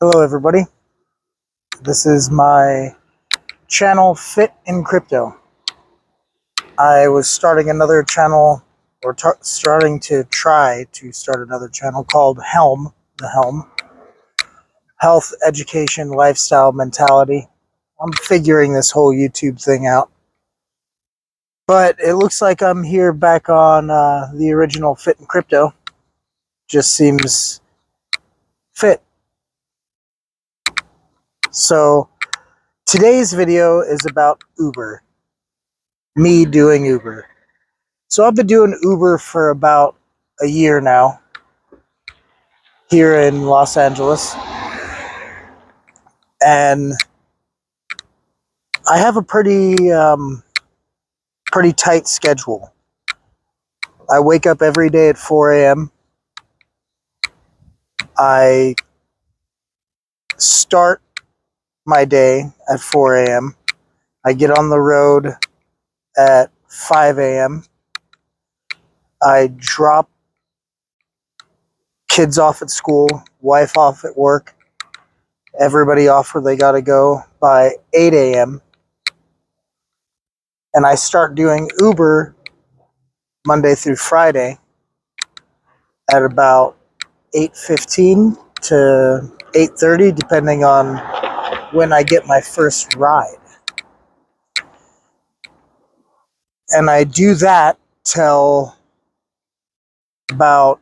Hello everybody, this is my channel Fit in Crypto. I was starting another channel, or starting to try to start another channel called H.E.L.M, the H.E.L.M, Health, Education, Lifestyle, Mentality. I'm figuring this whole YouTube thing out. But it looks like I'm here back on the original Fit in Crypto. Just seems fit. So today's video is about Uber. Me doing Uber. So I've been doing Uber for about a year now here in Los Angeles. And I have a pretty tight schedule. I wake up every day at 4 a.m. I start my day at 4 a.m. I get on the road at 5 a.m. I drop kids off at school, wife off at work, everybody off where they gotta go by 8 a.m. And I start doing Uber Monday through Friday at about 8:15 to 8:30, depending on when I get my first ride. And I do that till about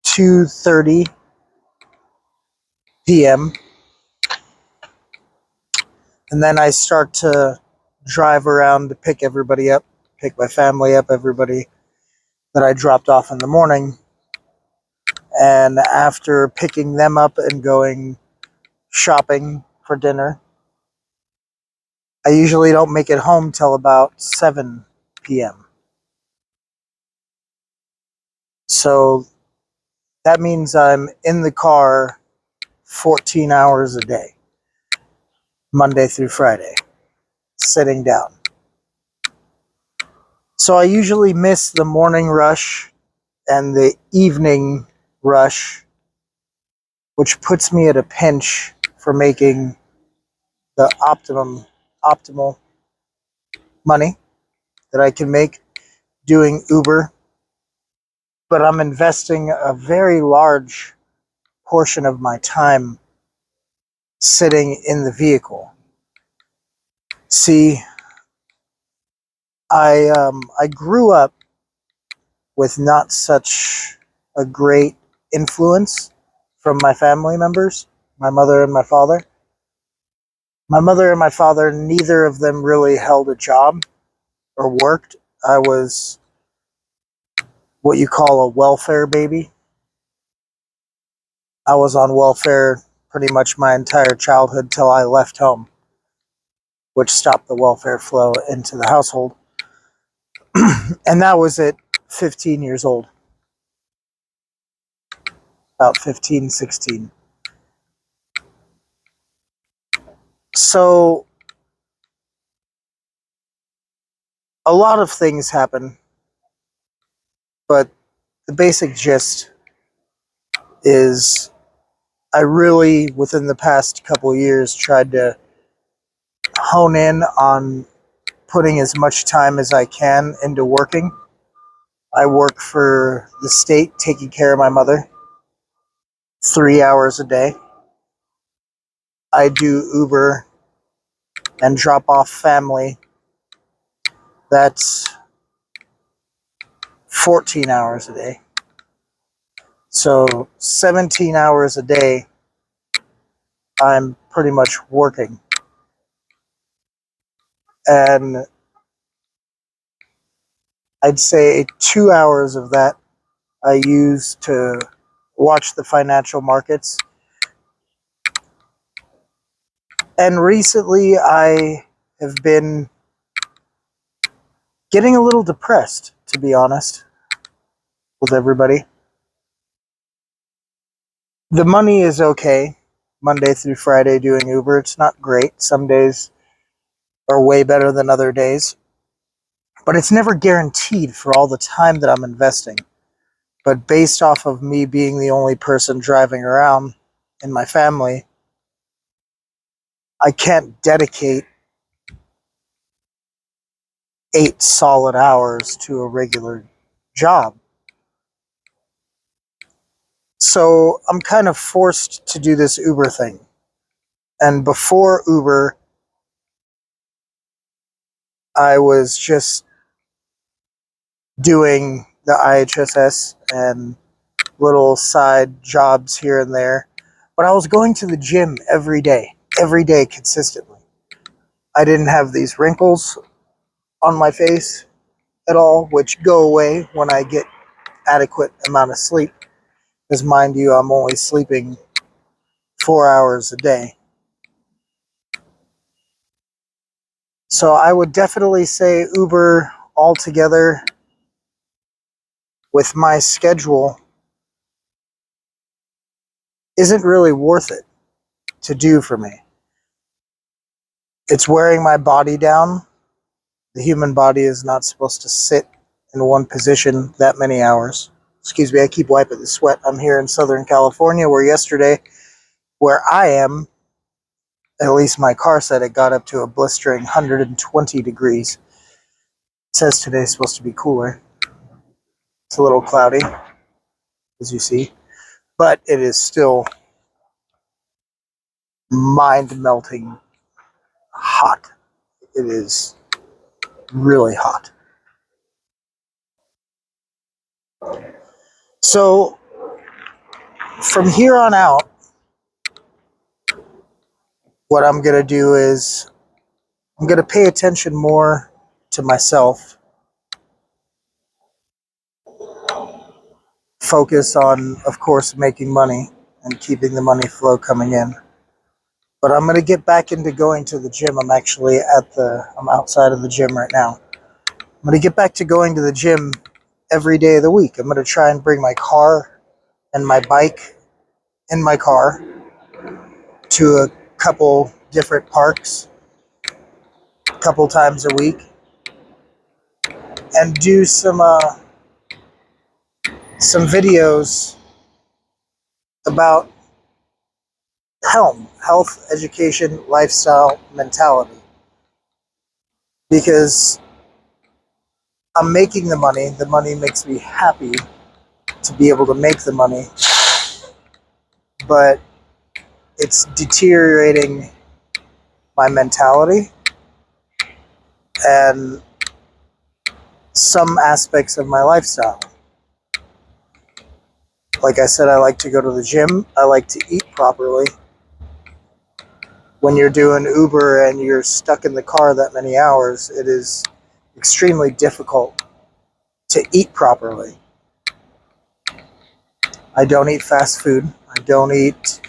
2:30 p.m. And then I start to drive around to pick everybody up, pick my family up, everybody that I dropped off in the morning. And after picking them up and going shopping for dinner, I usually don't make it home till about 7 p.m. So that means I'm in the car 14 hours a day, Monday through Friday, sitting down. So I usually miss the morning rush and the evening rush, which puts me at a pinch for making the optimal money that I can make doing Uber. But I'm investing a very large portion of my time sitting in the vehicle. See, I grew up with not such a great influence from my family members, my mother and my father. My mother and my father, neither of them really held a job or worked. I was what you call a welfare baby. I was on welfare pretty much my entire childhood till I left home, which stopped the welfare flow into the household. And that was at 15 years old, about 15, 16. So a lot of things happen, but the basic gist is I really, within the past couple of years, tried to hone in on putting as much time as I can into working. I work for the state taking care of my mother 3 hours a day. I do Uber and drop off family. That's 14 hours a day. So 17 hours a day, I'm pretty much working. And I'd say 2 hours of that I use to watch the financial markets. And recently I have been getting a little depressed, to be honest, with everybody. The money is okay, Monday through Friday doing Uber. It's not great. Some days are way better than other days. But it's never guaranteed for all the time that I'm investing. But based off of me being the only person driving around in my family, I can't dedicate 8 solid hours to a regular job. So I'm kind of forced to do this Uber thing. And before Uber, I was just doing the IHSS and little side jobs here and there. But I was going to the gym every day consistently. I didn't have these wrinkles on my face at all, which go away when I get adequate amount of sleep. Because mind you, I'm only sleeping 4 hours a day. So I would definitely say Uber altogether with my schedule isn't really worth it to do for me. It's wearing my body down. The human body is not supposed to sit in one position that many hours. Excuse me, I keep wiping the sweat. I'm here in Southern California where yesterday, where I am, at least my car said it got up to a blistering 120 degrees. It says today's supposed to be cooler. It's a little cloudy, as you see, but it is still mind-melting hot. It is really hot. So from here on out, what I'm going to do is I'm going to pay attention more to myself, focus on, of course, making money and keeping the money flow coming in. But I'm going to get back into going to the gym. I'm outside of the gym right now. I'm going to get back to going to the gym every day of the week. I'm going to try and bring my car and my bike in my car to a couple different parks a couple times a week and do some videos about H.E.L.M, health, education, lifestyle, mentality. Because I'm making the money makes me happy to be able to make the money, but it's deteriorating my mentality and some aspects of my lifestyle. Like I said, I like to go to the gym, I like to eat properly. When you're doing Uber and you're stuck in the car that many hours, it is extremely difficult to eat properly. I don't eat fast food. I don't eat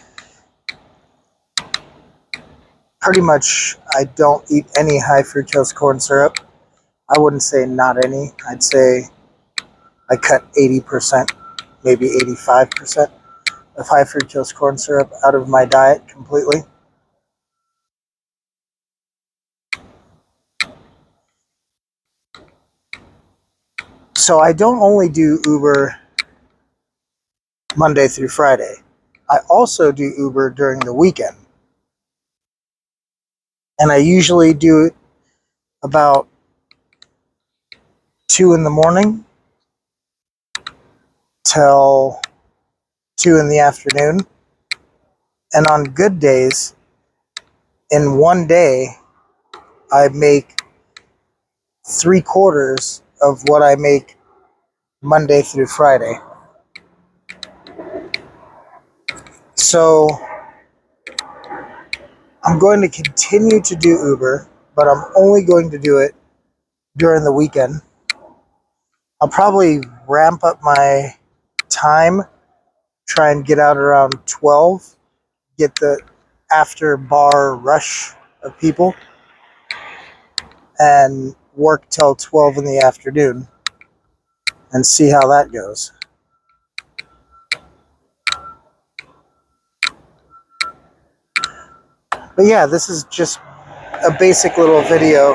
any high fructose corn syrup. I wouldn't say not any. I'd say I cut 80%, maybe 85% of high fructose corn syrup out of my diet completely. So I don't only do Uber Monday through Friday. I also do Uber during the weekend. And I usually do it about 2 in the morning till 2 in the afternoon. And on good days, in one day, I make 3/4 of what I make Monday through Friday. So I'm going to continue to do Uber, but I'm only going to do it during the weekend. I'll probably ramp up my time, try and get out around 12, get the after bar rush of people, and work till 12 in the afternoon and see how that goes. But yeah, this is just a basic little video,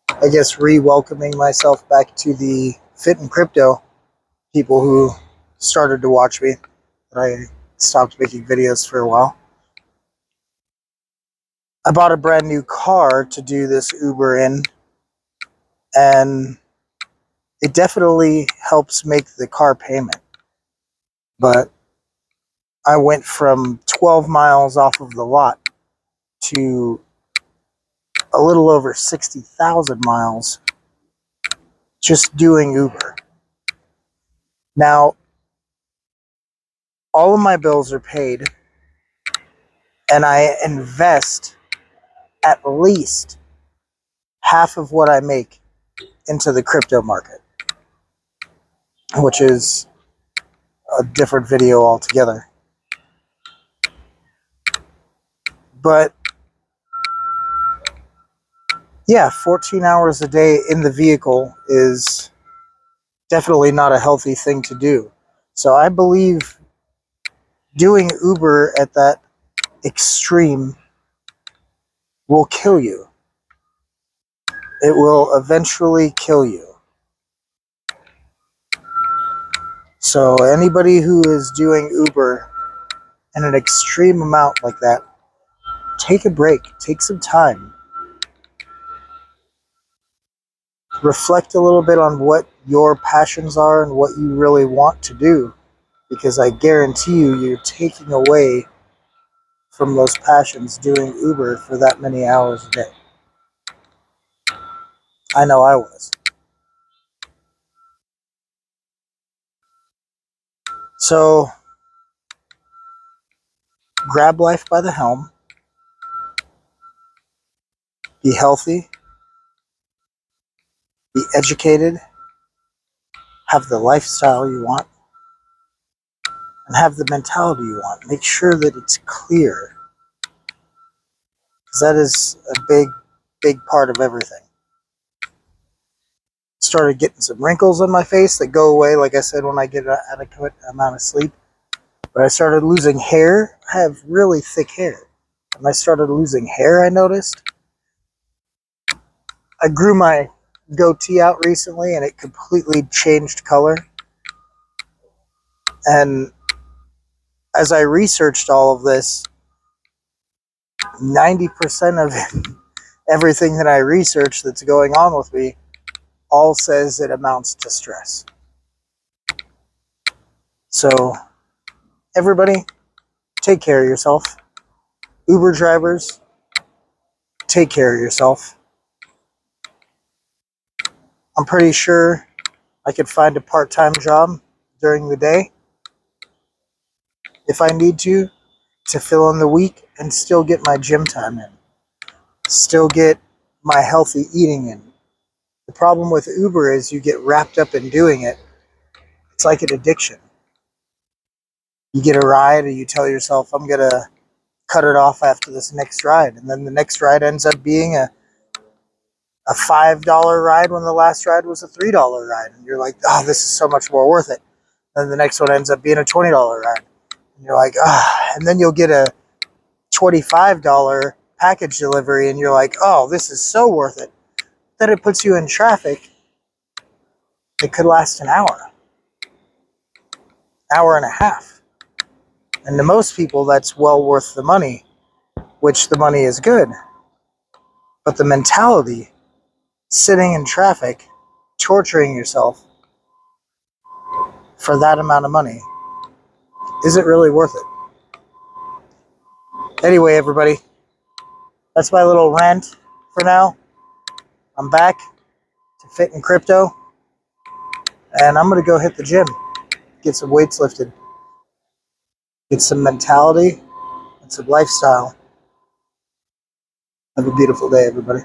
I guess, re-welcoming myself back to the Fit and Crypto people who started to watch me that I stopped making videos for a while. I bought a brand new car to do this Uber in, and it definitely helps make the car payment. But I went from 12 miles off of the lot to a little over 60,000 miles just doing Uber. Now, all of my bills are paid, and I invest at least half of what I make into the crypto market, which is a different video altogether. But yeah, 14 hours a day in the vehicle is definitely not a healthy thing to do. So I believe doing Uber at that extreme will kill you. It will eventually kill you. So anybody who is doing Uber in an extreme amount like that, take a break, take some time. Reflect a little bit on what your passions are and what you really want to do, because I guarantee you, you're taking away from those passions doing Uber for that many hours a day. I know I was. So grab life by the helm, be healthy, be educated, have the lifestyle you want, and have the mentality you want. Make sure that it's clear, because that is a big part of everything. Started getting some wrinkles on my face that go away, like I said, when I get an adequate amount of sleep. But I started losing hair. I have really thick hair. When I started losing hair, I noticed. I grew my goatee out recently, and it completely changed color. And as I researched all of this, 90% of everything that I researched that's going on with me all says it amounts to stress. So, everybody, take care of yourself. Uber drivers, take care of yourself. I'm pretty sure I could find a part-time job during the day if I need to fill in the week and still get my gym time in, still get my healthy eating in. The problem with Uber is you get wrapped up in doing it. It's like an addiction. You get a ride and you tell yourself, I'm going to cut it off after this next ride. And then the next ride ends up being a $5 ride when the last ride was a $3 ride. And you're like, oh, this is so much more worth it. Then the next one ends up being a $20 ride. And you're like, ah. And then you'll get a $25 package delivery and you're like, oh, this is so worth it. Then it puts you in traffic. It could last an hour and a half. And to most people, that's well worth the money, which the money is good. But the mentality, sitting in traffic, torturing yourself for that amount of money, is it really worth it? Anyway, everybody, that's my little rant for now. I'm back to Fit in Crypto, and I'm going to go hit the gym, get some weights lifted, get some mentality and some lifestyle. Have a beautiful day, everybody.